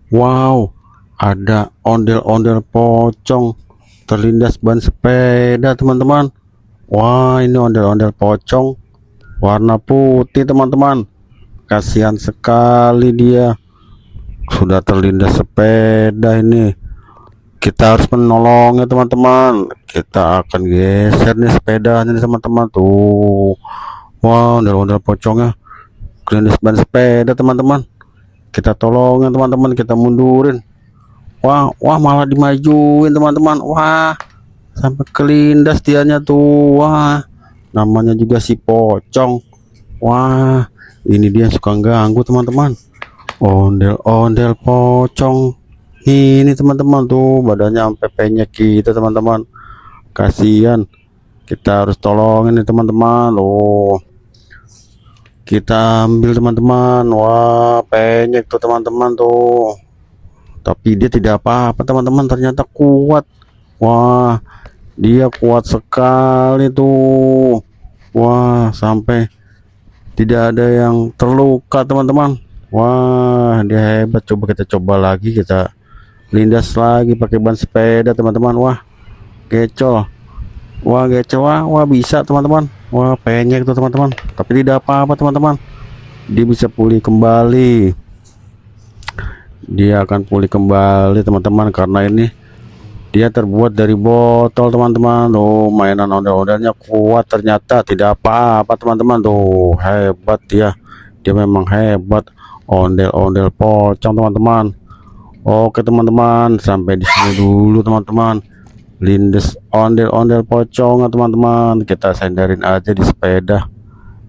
Wow, ada ondel-ondel pocong terlindas ban sepeda, teman-teman. Wah, ini ondel-ondel pocong warna putih, teman-teman. Kasihan sekali dia, sudah terlindas sepeda ini. Kita harus menolongnya, teman-teman. Kita akan geser nih sepedanya nih, teman-teman. Tuh, wah, ondel-ondel pocongnya terlindas ban sepeda, teman-teman. Kita tolongin, teman-teman. Kita mundurin. Wah, wah, malah dimajuin, teman-teman. Wah, sampai kelindas dianya tuh. Wah, namanya juga si pocong. Wah, ini dia suka ganggu, teman-teman. Ondel-ondel pocong ini, teman-teman, tuh badannya sampai penyek kita, teman-teman. Kasihan, kita harus tolongin nih, teman-teman. Loh, kita ambil, teman-teman. Wah, penyek tuh, teman-teman, tuh, tapi dia tidak apa-apa, teman-teman. Ternyata kuat. Wah, dia kuat sekali tuh. Wah, sampai tidak ada yang terluka, teman-teman. Wah, dia hebat. Coba kita coba lagi, kita lindas lagi pakai ban sepeda, teman-teman. Wah, gecol. Wah, gecol. Wah, bisa, teman-teman. Wah, penyek tuh, teman-teman, tapi tidak apa-apa, teman-teman. Dia bisa pulih kembali. Dia akan pulih kembali, teman-teman, karena ini dia terbuat dari botol, teman-teman. Tuh, mainan ondel-ondelnya kuat, ternyata tidak apa-apa, teman-teman. Tuh, hebat dia. Dia memang hebat. Ondel-ondel pocong, teman-teman. Oke, teman-teman, sampai di sini dulu, teman-teman. Lindes ondel-ondel pocong, teman-teman. Kita sandarin aja di sepeda.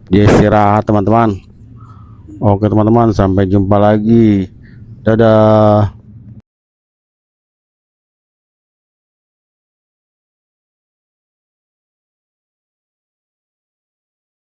Dia istirahat, teman-teman. Oke, teman-teman, sampai jumpa lagi. Dadah.